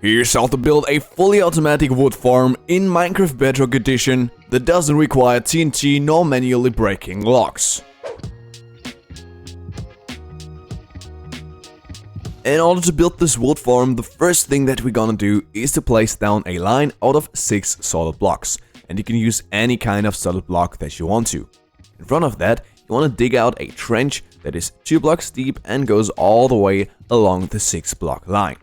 Here's how to build a fully automatic wood farm in Minecraft Bedrock Edition that doesn't require TNT nor manually breaking logs. In order to build this wood farm, the first thing that we're gonna do is to place down a line out of 6 solid blocks, and you can use any kind of solid block that you want to. In front of that, you want to dig out a trench that is 2 blocks deep and goes all the way along the 6 block line.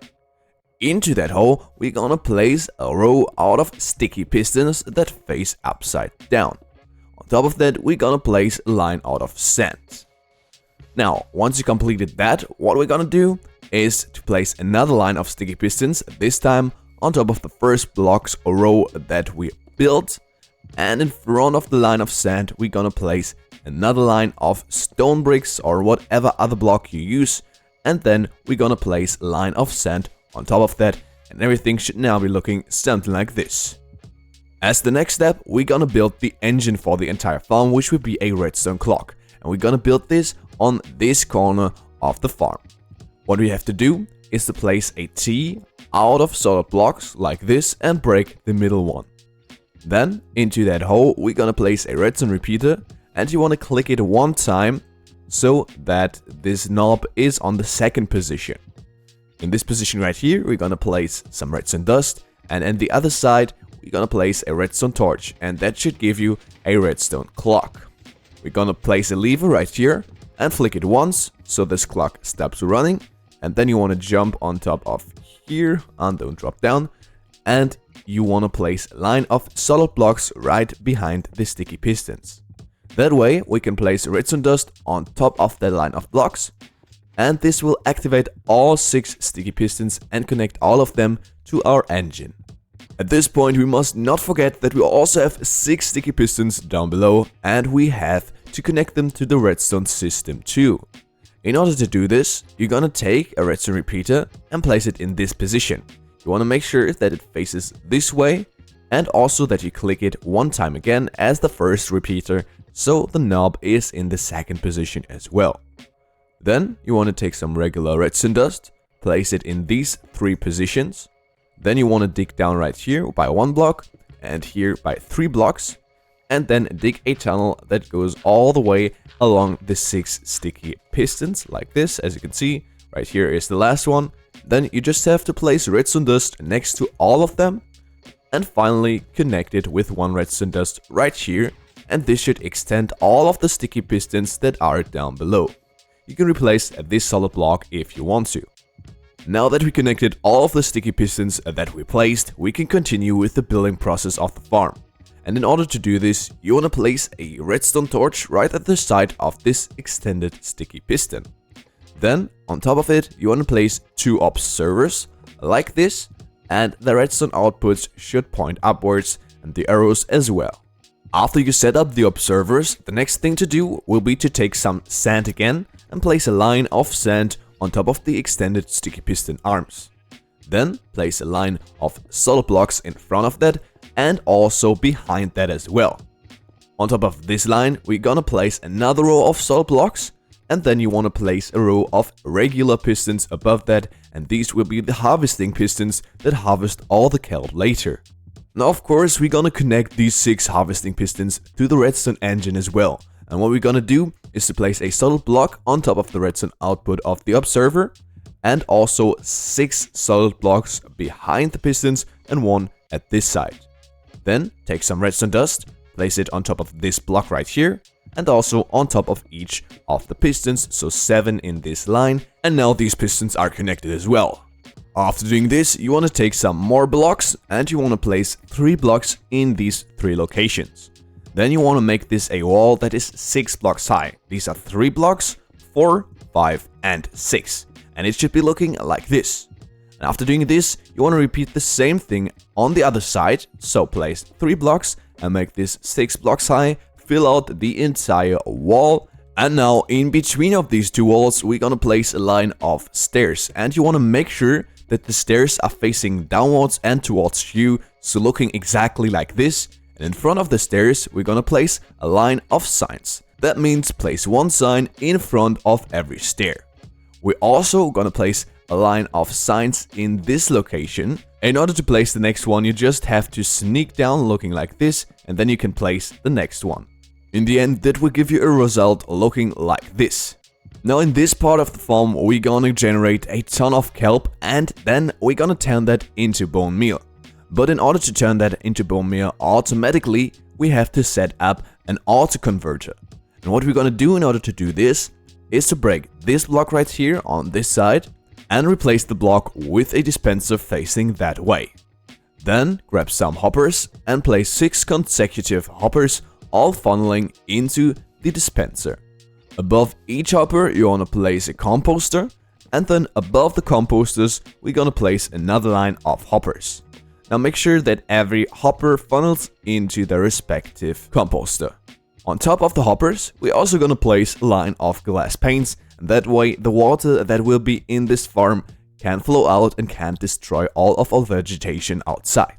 Into that hole, we're gonna place a row out of sticky pistons that face upside down. On top of that, we're gonna place a line out of sand. Now, once you completed that, what we're gonna do is to place another line of sticky pistons, this time on top of the first blocks or row that we built. And in front of the line of sand, we're gonna place another line of stone bricks or whatever other block you use. And then we're gonna place a line of sand on top of that, and everything should now be looking something like this. As the next step, we're gonna build the engine for the entire farm, which will be a redstone clock. And we're gonna build this on this corner of the farm. What we have to do is to place a T out of solid blocks like this and break the middle one. Then, into that hole, we're gonna place a redstone repeater, and you wanna click it one time so that this knob is on the second position. In this position right here, we're gonna place some redstone dust, and on the other side, we're gonna place a redstone torch, and that should give you a redstone clock. We're gonna place a lever right here and flick it once so this clock stops running, and then you wanna jump on top of here and don't drop down, and you wanna place a line of solid blocks right behind the sticky pistons. That way, we can place redstone dust on top of that line of blocks, and this will activate all 6 sticky pistons and connect all of them to our engine. At this point, we must not forget that we also have 6 sticky pistons down below, and we have to connect them to the redstone system too. In order to do this, you're gonna take a redstone repeater and place it in this position. You wanna make sure that it faces this way, and also that you click it one time again as the first repeater, so the knob is in the second position as well. Then you want to take some regular redstone dust, place it in these 3 positions. Then you want to dig down right here by 1 block and here by 3 blocks. And then dig a tunnel that goes all the way along the 6 sticky pistons like this. As you can see, right here is the last one. Then you just have to place redstone dust next to all of them. And finally connect it with 1 redstone dust right here. And this should extend all of the sticky pistons that are down below. You can replace this solid block if you want to. Now that we connected all of the sticky pistons that we placed, we can continue with the building process of the farm. And in order to do this, you want to place a redstone torch right at the side of this extended sticky piston. Then, on top of it, you want to place 2 observers like this, and the redstone outputs should point upwards and the arrows as well. After you set up the observers, the next thing to do will be to take some sand again and place a line of sand on top of the extended sticky piston arms. Then place a line of solid blocks in front of that and also behind that as well. On top of this line, we're gonna place another row of solid blocks, and then you want to place a row of regular pistons above that, and these will be the harvesting pistons that harvest all the kelp later. Now, of course, we're gonna connect these 6 harvesting pistons to the redstone engine as well. And what we're gonna do is to place a solid block on top of the redstone output of the observer, and also 6 solid blocks behind the pistons and 1 at this side. Then take some redstone dust, place it on top of this block right here, and also on top of each of the pistons, so 7 in this line, and now these pistons are connected as well. After doing this, you want to take some more blocks, and you want to place 3 blocks in these 3 locations. Then you want to make this a wall that is 6 blocks high. These are 3 blocks, 4, 5, and 6. And it should be looking like this. And after doing this, you want to repeat the same thing on the other side. So place 3 blocks and make this 6 blocks high. Fill out the entire wall. And now in between of these 2 walls, we're gonna place a line of stairs. And you want to make sure that the stairs are facing downwards and towards you. So looking exactly like this. And in front of the stairs, we're gonna place a line of signs. That means place 1 sign in front of every stair. We're also gonna place a line of signs in this location. In order to place the next one, you just have to sneak down looking like this, and then you can place the next one. In the end, that will give you a result looking like this. Now in this part of the farm, we're gonna generate a ton of kelp, and then we're gonna turn that into bone meal. But in order to turn that into bone meal automatically, we have to set up an auto converter. And what we're gonna do in order to do this is to break this block right here on this side and replace the block with a dispenser facing that way. Then grab some hoppers and place 6 consecutive hoppers, all funneling into the dispenser. Above each hopper you wanna place a composter, and then above the composters we're gonna place another line of hoppers. Now make sure that every hopper funnels into their respective composter. On top of the hoppers, we're also gonna place a line of glass panes, and that way the water that will be in this farm can flow out and can destroy all of our vegetation outside.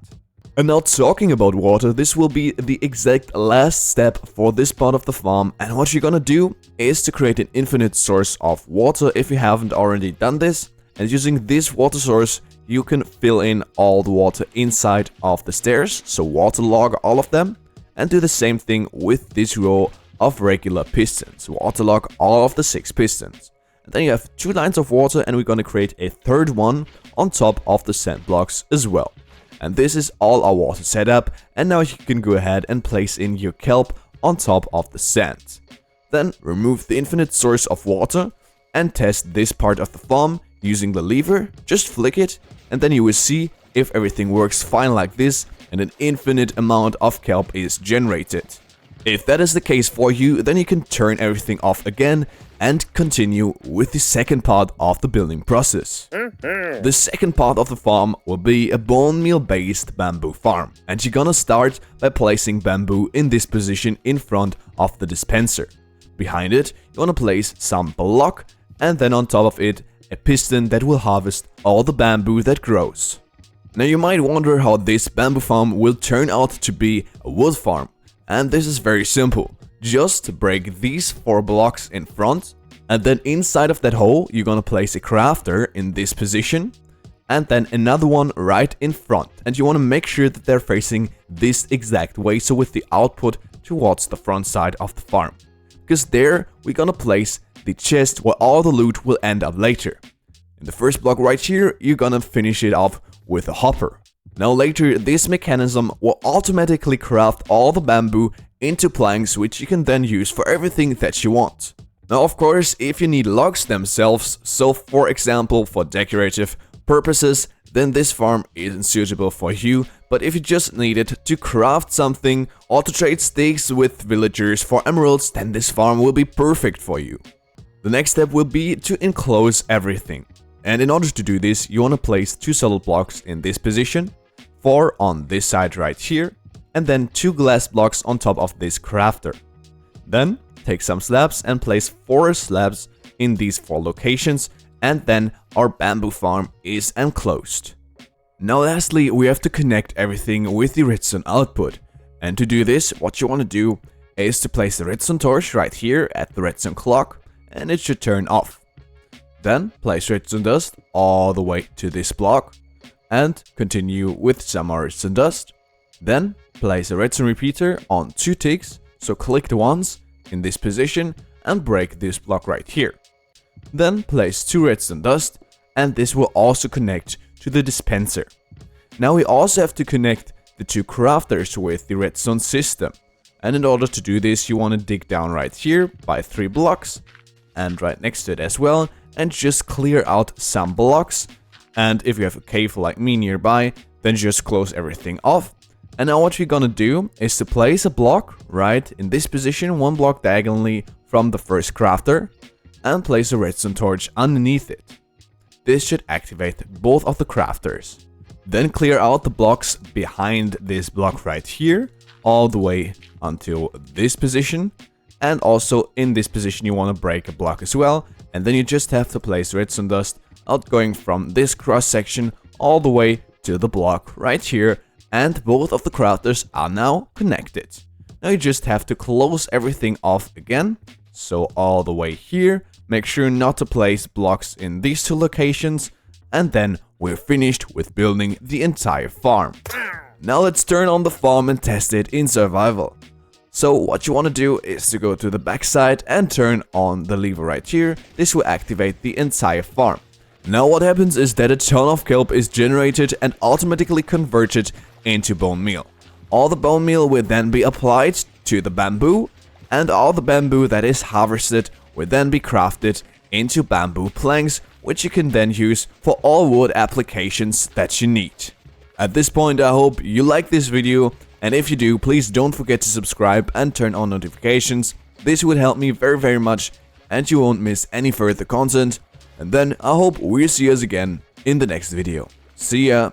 And now talking about water, this will be the exact last step for this part of the farm, and what you're gonna do is to create an infinite source of water if you haven't already done this, and using this water source you can fill in all the water inside of the stairs, so waterlog all of them. And do the same thing with this row of regular pistons. Waterlog all of the 6 pistons. And then you have 2 lines of water, and we're gonna create a third one on top of the sand blocks as well. And this is all our water setup, and now you can go ahead and place in your kelp on top of the sand. Then remove the infinite source of water and test this part of the farm using the lever. Just flick it, and then you will see if everything works fine like this, and an infinite amount of kelp is generated. If that is the case for you, then you can turn everything off again and continue with the second part of the building process. The second part of the farm will be a bone meal based bamboo farm, and you're gonna start by placing bamboo in this position in front of the dispenser. Behind it, you wanna place some block, and then on top of it, a piston that will harvest all the bamboo that grows. Now you might wonder how this bamboo farm will turn out to be a wood farm, and this is very simple. Just break these 4 blocks in front, and then inside of that hole you're gonna place a crafter in this position, and then another one right in front. And you wanna make sure that they're facing this exact way, so with the output towards the front side of the farm. Because there we're gonna place the chest where all the loot will end up later. In the first block right here, you're gonna finish it off with a hopper. Now later, this mechanism will automatically craft all the bamboo into planks, which you can then use for everything that you want. Now of course, if you need logs themselves, so for example for decorative purposes, then this farm isn't suitable for you, but if you just need it to craft something or to trade sticks with villagers for emeralds, then this farm will be perfect for you. The next step will be to enclose everything. And in order to do this, you want to place 2 solid blocks in this position, 4 on this side right here, and then 2 glass blocks on top of this crafter. Then take some slabs and place 4 slabs in these 4 locations, and then our bamboo farm is enclosed. Now lastly, we have to connect everything with the redstone output. And to do this, what you want to do is to place the redstone torch right here at the redstone clock, and it should turn off. Then place redstone dust all the way to this block and continue with some more redstone dust. Then place a redstone repeater on 2 ticks, so click the ones in this position and break this block right here. Then place 2 redstone dust, and this will also connect to the dispenser. Now we also have to connect the 2 crafters with the redstone system. And in order to do this, you want to dig down right here by 3 blocks and right next to it as well, and just clear out some blocks. And if you have a cave like me nearby, then just close everything off. And now what we're gonna do is to place a block right in this position, 1 block diagonally from the first crafter, and place a redstone torch underneath it. This should activate both of the crafters. Then clear out the blocks behind this block right here, all the way until this position. And also in this position you want to break a block as well, and then you just have to place redstone dust outgoing from this cross section all the way to the block right here, and both of the crafters are now connected. Now you just have to close everything off again, so all the way here. Make sure not to place blocks in these 2 locations, and then we're finished with building the entire farm. Now let's turn on the farm and test it in survival. So what you want to do is to go to the backside and turn on the lever right here. This will activate the entire farm. Now what happens is that a ton of kelp is generated and automatically converted into bone meal. All the bone meal will then be applied to the bamboo, and all the bamboo that is harvested will then be crafted into bamboo planks, which you can then use for all wood applications that you need. At this point, I hope you like this video, and if you do, please don't forget to subscribe and turn on notifications. This would help me very much, and you won't miss any further content. And then I hope we'll see us again in the next video. See ya!